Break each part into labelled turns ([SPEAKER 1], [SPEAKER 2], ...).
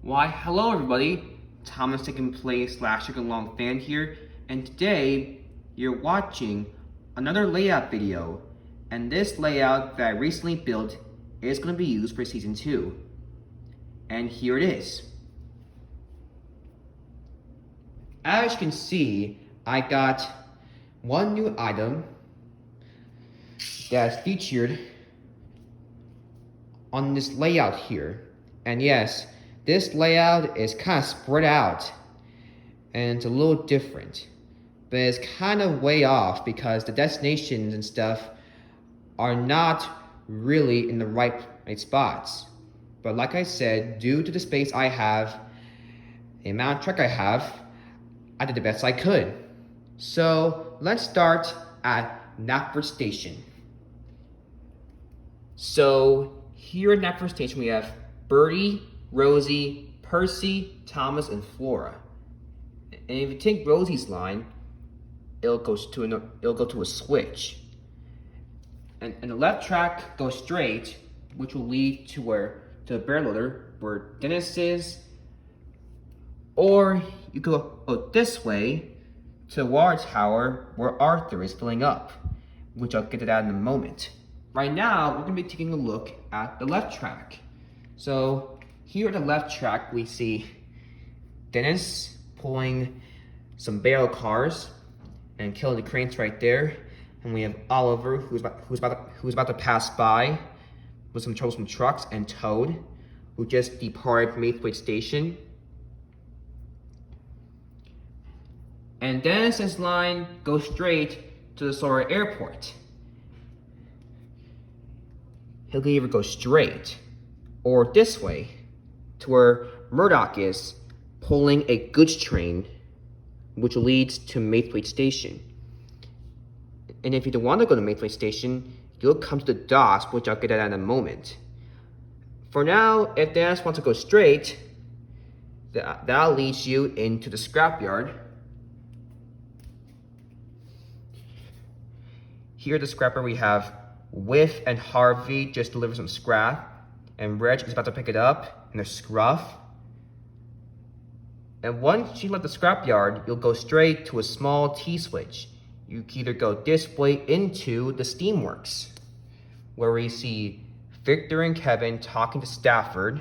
[SPEAKER 1] Why, hello everybody, Thomas Taking Place / Chicken Long Fan here, and today you're watching another layout video, and this layout that I recently built is going to be used for Season 2. And here it is. As you can see, I got one new item that's featured on this layout here. And yes, this layout is kind of spread out and it's a little different, but it's kind of way off because the destinations and stuff are not really in the right spots. But like I said, due to the space I have, the amount of track I have, I did the best I could. So let's start at Knapford Station. So here at Knapford Station we have Birdie, Rosie, Percy, Thomas, and Flora. And if you take Rosie's line, it'll go to a switch. And the left track goes straight, which will lead to the bear loader where Dennis is. Or you could go this way to the water tower where Arthur is filling up, which I'll get to that in a moment. Right now, we're going to be taking a look at the left track. So here at the left track, we see Dennis pulling some barrel cars and killing the cranes right there. And we have Oliver, who's about to pass by with some troublesome trucks, and Toad, who just departed from Maithwaite Station. And Dennis's line goes straight to the Sora Airport. He'll either go straight or this way to where Murdoch is pulling a goods train, which leads to Maithwaite Station. And if you don't want to go to Maithwaite Station, you'll come to the docks, which I'll get at in a moment. For now, if Dennis wants to go straight, that'll lead you into the scrapyard. Here at the scrapyard we have Whiff and Harvey just delivered some scrap, and Reg is about to pick it up in a scruff. And once you left the scrapyard, you'll go straight to a small T-switch. You can either go this way into the Steamworks, where we see Victor and Kevin talking to Stafford,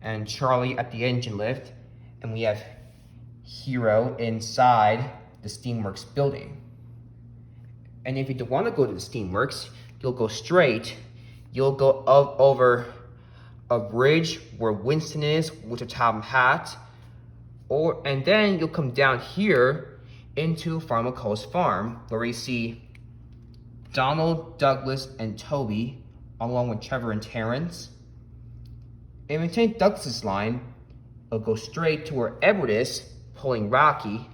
[SPEAKER 1] and Charlie at the engine lift, and we have Hero inside the Steamworks building. And if you don't want to go to the Steamworks, you'll go straight. You'll go over a bridge where Winston is with a top hat, and then you'll come down here into Farmer Cole's farm, where we see Donald, Douglas, and Toby, along with Trevor and Terrence. And if you take Douglas's line, it'll go straight to where Edward is pulling Rocky,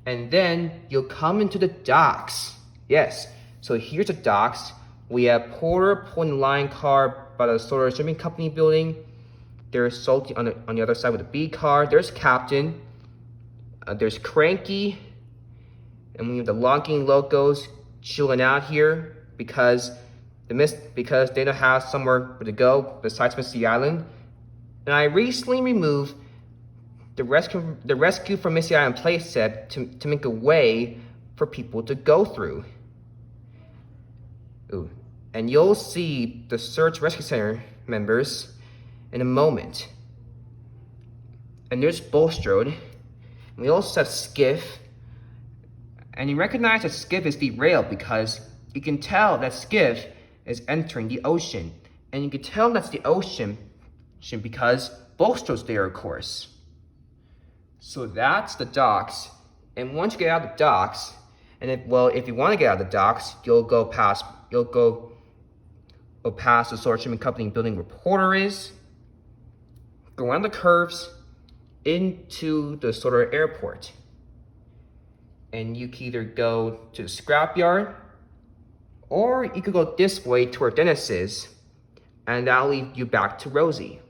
[SPEAKER 1] and then you'll come into the docks. Yes, so here's the docks. We have Porter pulling the line car by the Solar Shipping Company building. There's Salty on the other side with the B car. There's Captain. There's Cranky. And we have the logging locos chilling out here because they don't have somewhere to go besides Missy Island. And I recently removed the rescue from Missy Island playset to make a way for people to go through. Ooh. And you'll see the Search Rescue Center members in a moment. And there's Bulstrode. And we also have Skiff. And you recognize that Skiff is derailed because you can tell that Skiff is entering the ocean. And you can tell that's the ocean because Bulstrode's there, of course. So that's the docks. And once you get out of the docks, and if you want to get out of the docks, you'll go past the Solar Shipping Company building where Porter is, go around the curves into the Solar Airport. And you can either go to the scrapyard, or you could go this way to where Dennis is, and that'll lead you back to Rosie.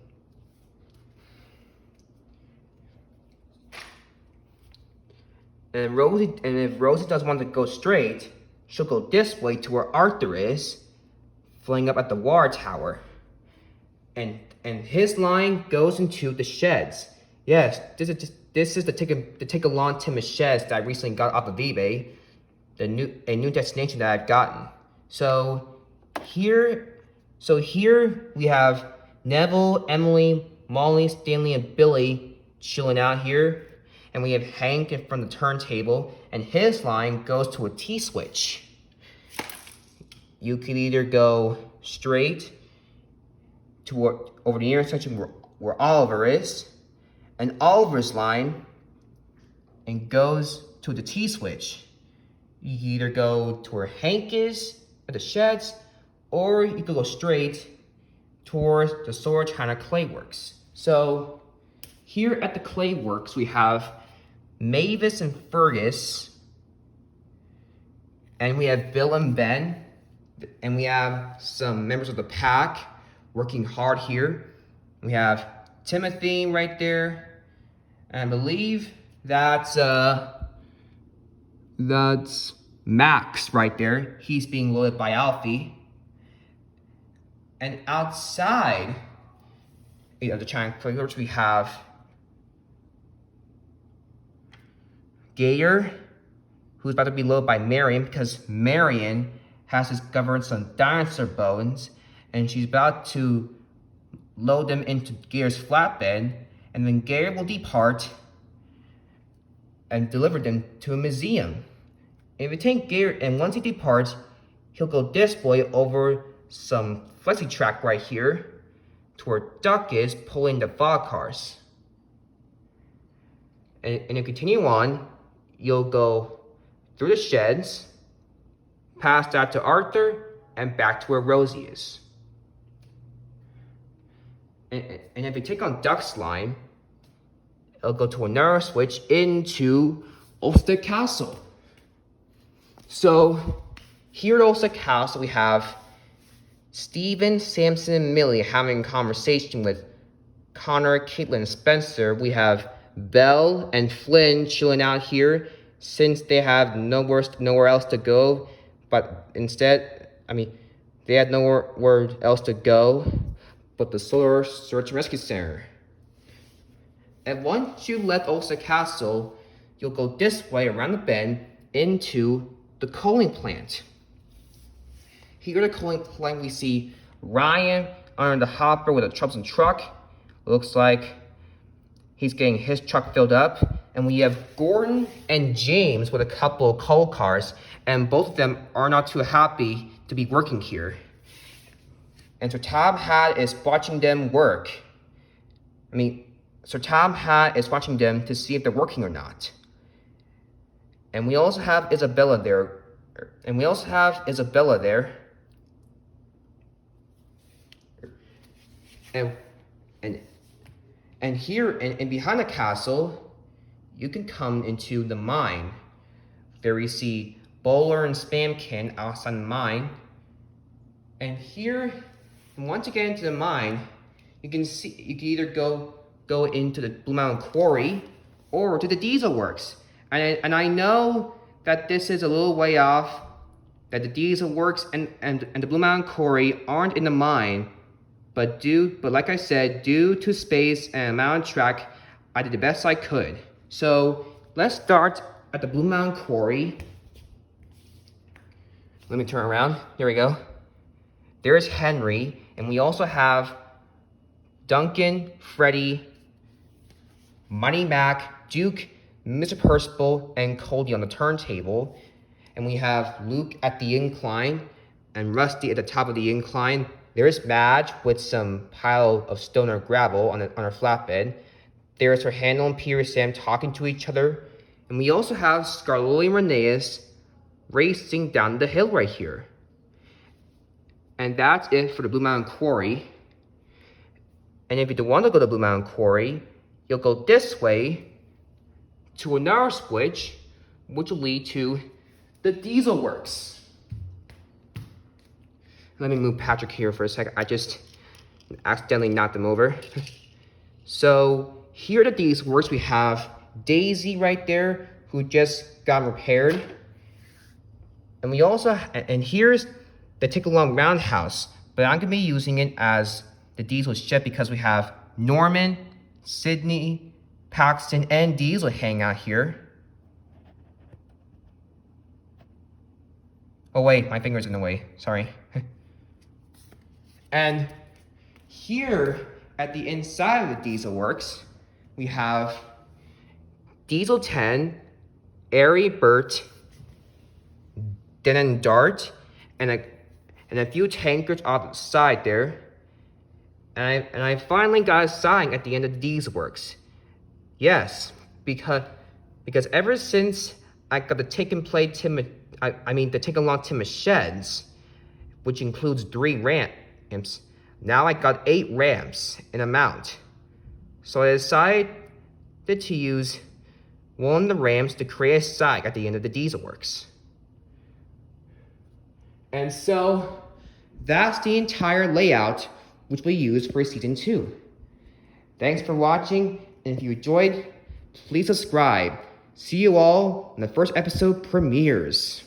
[SPEAKER 1] And if Rosie doesn't want to go straight, she'll go this way to where Arthur is, filling up at the water tower. And and his line goes into the sheds. Yes, this is the take a long timid sheds that I recently got off of eBay, a new destination that I've gotten. So here we have Neville, Emily, Molly, Stanley, and Billy chilling out here, and we have Hank in front of the turntable, and his line goes to a T-switch. You can either go straight to over the intersection where Oliver is, and Oliver's line and goes to the T-switch. You can either go to where Hank is at the sheds, or you could go straight towards the Solar China Clay Works. So here at the Clay Works, we have Mavis and Fergus, and we have Bill and Ben, and we have some members of the pack working hard here. We have Timothy right there, and I believe that's Max right there. He's being loaded by Alfie. And outside of the China Clay Works, we have Gayer, who's about to be loaded by Marion because Marion has discovered some dinosaur bones, and she's about to load them into Gayer's flatbed, and then Gayer will depart and deliver them to a museum. If you take Gayer, and once he departs, he'll go this way over some flexi track right here to where Duck is pulling the fog cars. And you continue on, you'll go through the sheds, past that to Arthur, and back to where Rosie is. And if you take on Duck's line, it'll go to a narrow switch into Ulster Castle. So here at Ulster Castle, we have Stephen, Samson, and Millie having a conversation with Connor, Caitlin, and Spencer. We have Belle and Flynn chilling out here since they have nowhere else to go. But instead, they had nowhere else to go but the Solar Search and Rescue Center. And once you left Ulster Castle, you'll go this way around the bend into the coaling plant. Here at the coaling plant, we see Ryan under the hopper with a Troublesome truck. Looks like he's getting his truck filled up. And we have Gordon and James with a couple of coal cars, and both of them are not too happy to be working here. And Sir Tom Hat is watching them work. Sir Tom Hat is watching them to see if they're working or not. And we also have Isabella there. And here and behind the castle, you can come into the mine. There we see Bowler and Spamkin outside the mine. And here, once you get into the mine, you can either go into the Blue Mountain Quarry or to the Diesel Works. And I know that this is a little way off, that the Diesel Works and the Blue Mountain Quarry aren't in the mine, but like I said, due to space and amount of track, I did the best I could. So let's start at the Blue Mountain Quarry. Let me turn around. There we go. There's Henry, and we also have Duncan, Freddie, Money Mac, Duke, Mr. Percival, and Cody on the turntable. And we have Luke at the incline and Rusty at the top of the incline. There's Madge with some pile of stone or gravel on her flatbed. There's her Handel and Peter Sam talking to each other. And we also have Scarloli and Rheneas racing down the hill right here. And that's it for the Blue Mountain Quarry. And if you don't want to go to Blue Mountain Quarry, you'll go this way to a narrow switch, which will lead to the Diesel Works. Let me move Patrick here for a second. I just accidentally knocked him over. So here at the Diesel Works, we have Daisy right there, who just got repaired. And we also, and here's the Tick Along Roundhouse, but I'm gonna be using it as the diesel shed because we have Norman, Sydney, Paxton, and Diesel hang out here. Oh wait, my finger's in the way, sorry. And here at the inside of the Diesel Works, we have Diesel 10, Airy Bert, then Dart, and a few tankers off the side there. And I finally got a sign at the end of the Diesel Works. Yes, because ever since I got the take and play the take along Tim sheds, which includes 3 ramps, now I got 8 ramps in a mount. So I decided to use one of the ramps to create a side at the end of the Diesel Works. And so that's the entire layout which we use for season 2. Thanks for watching, and if you enjoyed, please subscribe. See you all when the first episode premieres.